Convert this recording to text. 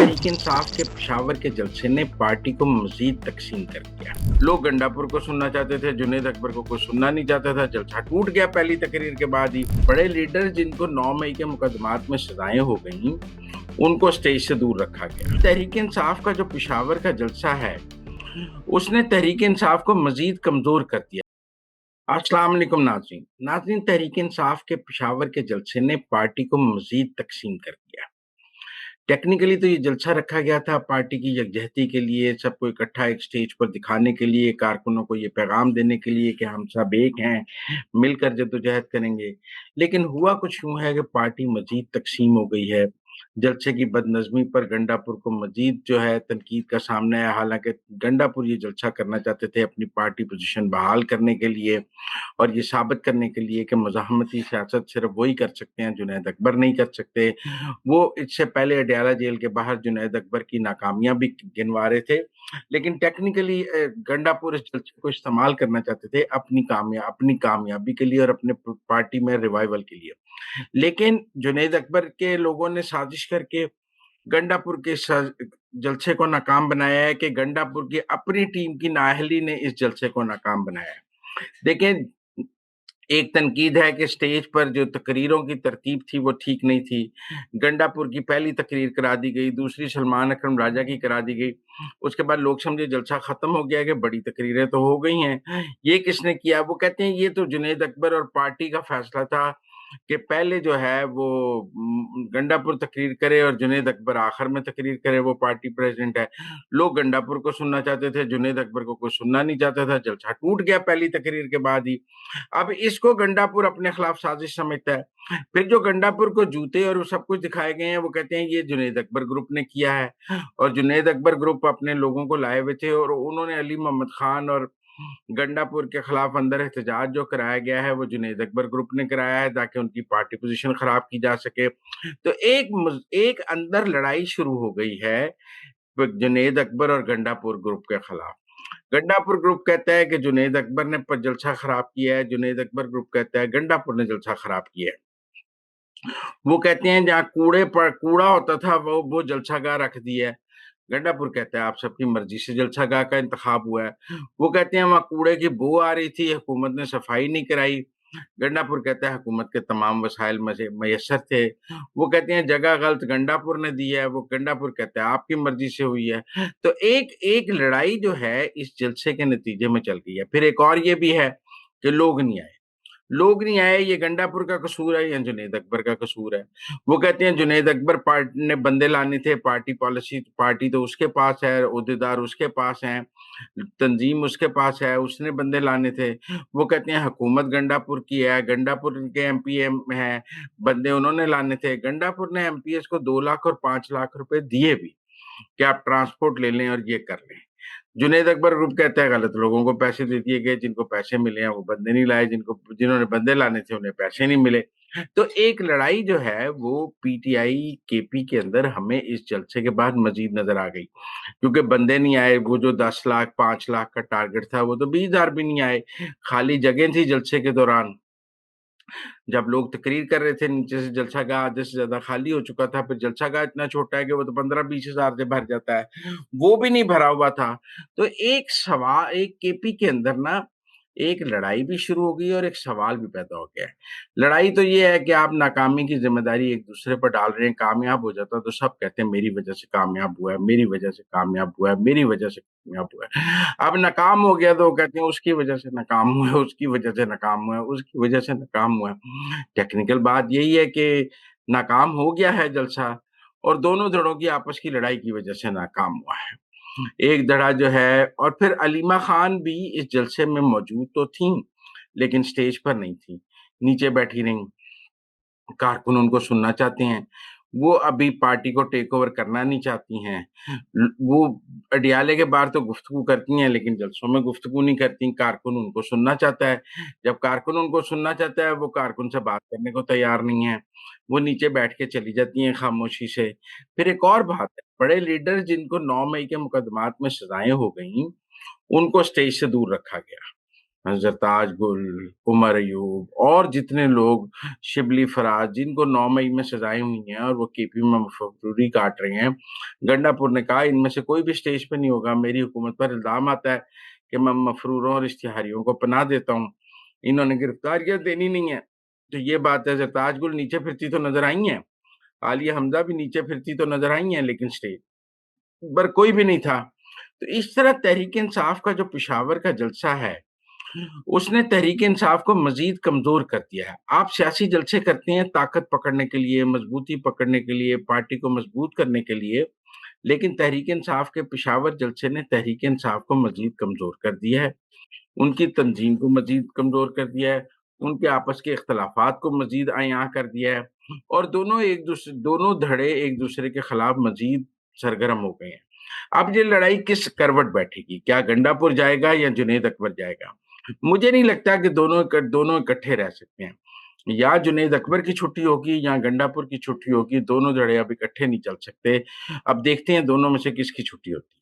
तहरीक इंसाफ के पेशावर के जलसे ने पार्टी को मजीद तकसीम कर दिया। लोग गंडापुर को सुनना चाहते थे, जुनेद अकबर को कोई सुनना नहीं चाहता था। जलसा टूट गया पहली तकरीर के बाद ही। बड़े लीडर जिनको 9 मई के मुकदमात में सजाएं हो गई, उनको स्टेज से दूर रखा गया। तहरीक इंसाफ का जो पेशावर का जलसा है, उसने तहरीक इंसाफ को मजीद कमजोर कर दिया। अस्सलाम वालेकुम नाज़रीन, तहरीक इंसाफ के पेशावर के जलसे ने पार्टी को मजीद तकसीम कर दिया। टेक्निकली तो ये जलसा रखा गया था पार्टी की यकजहती के लिए, सबको इकट्ठा एक स्टेज पर दिखाने के लिए, कारकुनों को ये पैगाम देने के लिए कि हम सब एक हैं, मिलकर जद्दोजहद करेंगे। लेकिन हुआ कुछ यूं है कि पार्टी मजीद तकसीम हो गई है। जलसे की बदनज़मी पर गंडापुर को मजीद जो है तनकीद का सामना है। हालांकि गंडापुर ये जलसा करना चाहते थे अपनी पार्टी पोजीशन बहाल करने के लिए और ये साबित करने के लिए कि मुज़ाहमती सियासत सिर्फ वही कर सकते हैं, जुनैद अकबर नहीं कर सकते। वो इससे पहले अडयाला जेल के बाहर जुनैद अकबर की नाकामियां भी गिनवा रहे थे, लेकिन टेक्निकली गंडापुर इस जलसे को इस्तेमाल करना चाहते थे अपनी कामयाबी के लिए और अपने पार्टी में रिवाइवल के लिए। लेकिन जुनैद अकबर के लोगों ने साजिश करके गंडापुर के जलसे को नाकाम बनाया है कि गंडापुर की अपनी टीम की नाअहली ने इस जलसे को नाकाम बनाया है। देखें, एक तनकीद है कि स्टेज पर जो तकरीरों की तरतीब थी वो ठीक नहीं थी। गंडापुर की पहली तकरीर करा दी गई, दूसरी सलमान अकरम राजा की करा दी गई। उसके बाद लोग समझे जलसा खत्म हो गया कि बड़ी तकरीरें तो हो गई हैं। ये किसने किया? वो कहते हैं ये तो जुनैद अकबर और पार्टी का फैसला था कि पहले जो है वो गंडापुर तकरीर करे और जुनैद अकबर आखिर में तकरीर करे, वो पार्टी प्रेसिडेंट है। लोग गंडापुर को सुनना चाहते थे, जुनैद अकबर को कोई सुनना नहीं चाहता था। जलसा टूट गया पहली तकरीर के बाद ही। अब इसको गंडापुर अपने खिलाफ साजिश समझता है। फिर जो गंडापुर को जूते और सब कुछ दिखाए गए हैं, वो कहते हैं ये जुनैद अकबर ग्रुप ने किया है। और जुनैद अकबर ग्रुप अपने लोगों को लाए हुए थे और उन्होंने अली मोहम्मद खान और गंडापुर के खिलाफ अंदर एहतजाज जो कराया गया है वो जुनैद अकबर ग्रुप ने कराया है ताकि उनकी पार्टी पोजीशन खराब की जा सके। तो एक अंदर लड़ाई शुरू हो गई है जुनैद अकबर और गंडापुर ग्रुप के खिलाफ। गंडापुर ग्रुप कहता है कि जुनैद अकबर ने पर जलसा खराब किया है, जुनैद अकबर ग्रुप कहता है गंडापुर ने जलसा खराब किया है। वो कहते हैं जहाँ कूड़े पर कूड़ा होता था वो जलसागाह रख दिया है। गंडापुर कहता है आप सबकी मर्जी से जलसागाह का इंतखाब हुआ है। वो कहते हैं वहाँ कूड़े की बू आ रही थी, हुकूमत ने सफाई नहीं कराई। गंडापुर कहता है हुकूमत के तमाम वसाइल मयसर थे। वो कहते हैं जगह गलत गंडापुर ने दी है। वो गंडापुर कहता है आपकी मर्जी से हुई है। तो एक एक लड़ाई जो है इस जलसे के नतीजे में चल गई है। फिर एक और ये भी है कि लोग नहीं आए, ये गंडापुर का कसूर है या जुनैद अकबर का कसूर है? वो कहते हैं जुनैद अकबर पार्टी ने बंदे लाने थे, पार्टी तो उसके पास है, ओहदेदार उसके पास हैं, तंजीम उसके पास है, उसने बंदे लाने थे। वो कहते हैं हुकूमत गंडापुर की है, गंडापुर के एमपीएम हैं, बंदे उन्होंने लाने थे। गंडापुर ने एमपीएस को 2 लाख और 5 लाख रुपए दिए भी कि आप ट्रांसपोर्ट ले लें और ये कर लें। जुनैद अकबर ग्रुप कहता है गलत लोगों को पैसे दे दिए गए, जिनको पैसे मिले हैं वो बंदे नहीं लाए, जिन्होंने बंदे लाने थे उन्हें पैसे नहीं मिले। तो एक लड़ाई जो है वो पीटीआई केपी के अंदर हमें इस जलसे के बाद मजीद नजर आ गई, क्योंकि बंदे नहीं आए। वो जो 10 लाख 5 लाख का टारगेट था वो तो 20,000 भी नहीं आए। खाली जगह थी जलसे के दौरान। जब लोग तकरीर कर रहे थे नीचे से जलसागाह आधे से ज्यादा खाली हो चुका था। फिर जलसागाह इतना छोटा है कि वो तो 15-20 हजार से भर जाता है, वो भी नहीं भरा हुआ था। तो एक केपी के अंदर ना एक लड़ाई भी शुरू हो गई और एक सवाल भी पैदा हो गया है। लड़ाई तो ये है कि आप नाकामी की जिम्मेदारी एक दूसरे पर डाल रहे हैं। कामयाब हो जाता तो सब कहते हैं मेरी वजह से कामयाब हुआ है, मेरी वजह से कामयाब हुआ है, मेरी वजह से कामयाब हुआ है। अब नाकाम हो गया तो वो कहते हैं उसकी वजह से नाकाम हुआ है, उसकी वजह से नाकाम हुआ है, उसकी वजह से नाकाम हुआ है। टेक्निकल बात यही है कि नाकाम हो गया है जलसा और दोनों धड़ों की आपस की लड़ाई की वजह से नाकाम हुआ है। एक धड़ा जो है, और फिर अलीमा खान भी इस जलसे में मौजूद तो थीं, लेकिन स्टेज पर नहीं थी, नीचे बैठी रहीं। कारकुन उनको सुनना चाहते हैं। वो अभी पार्टी को टेक ओवर करना नहीं चाहती हैं। वो अडियाले के बाहर तो गुफ्तगू करती हैं, लेकिन जलसों में गुफ्तगू नहीं करती। कारकुन उनको सुनना चाहता है। जब कारकुन उनको सुनना चाहता है, वो कारकुन से बात करने को तैयार नहीं है। वो नीचे बैठ के चली जाती हैं खामोशी से। फिर एक और बात है, बड़े लीडर जिनको 9 मई के मुकदमात में सजाएं हो गई, उनको स्टेज से दूर रखा गया। जरताज गुल, उमर अयूब और जितने लोग, शिबली फराज, जिनको 9 मई में सजाएं हुई हैं और वो केपी में मफरूरी काट रहे हैं, गंडापुर ने कहा इनमें से कोई भी स्टेज पे नहीं होगा। मेरी हुकूमत पर इल्जाम आता है कि मैं मफरूरों और इश्तिहारियों को पनाह देता हूँ, इन्होंने गिरफ्तारियां देनी नहीं है। तो ये बात है, जरताज गुल नीचे फिरती तो नजर आई हैं, आलिया हमजा भी नीचे फिरती तो नजर आई हैं, लेकिन स्टेज पर कोई भी नहीं था। तो इस तरह तहरीक इंसाफ का जो पिशावर का जलसा है, उसने तहरीक इंसाफ को मजीद कमजोर कर दिया है। आप सियासी जलसे करते हैं ताकत पकड़ने के लिए, मजबूती पकड़ने के लिए, पार्टी को मजबूत करने के लिए, लेकिन तहरीक इंसाफ के पिशावर जलसे ने तहरीक इंसाफ को मजीद कमजोर कर दिया है, उनकी तंजीम को मजीद कमजोर कर दिया है, उनके आपस के इख्तलाफात को मजीद आया कर दिया है, और दोनों धड़े एक दूसरे के खिलाफ मजीद सरगर्म हो गए हैं। अब ये लड़ाई किस करवट बैठेगी, क्या गंडापुर जाएगा या जुनेद अकबर जाएगा? मुझे नहीं लगता कि दोनों इकट्ठे रह सकते हैं। या जुनेद अकबर की छुट्टी होगी या गंडापुर की छुट्टी होगी, दोनों धड़े अब इकट्ठे नहीं चल सकते। अब देखते हैं दोनों में से किसकी छुट्टी होती है।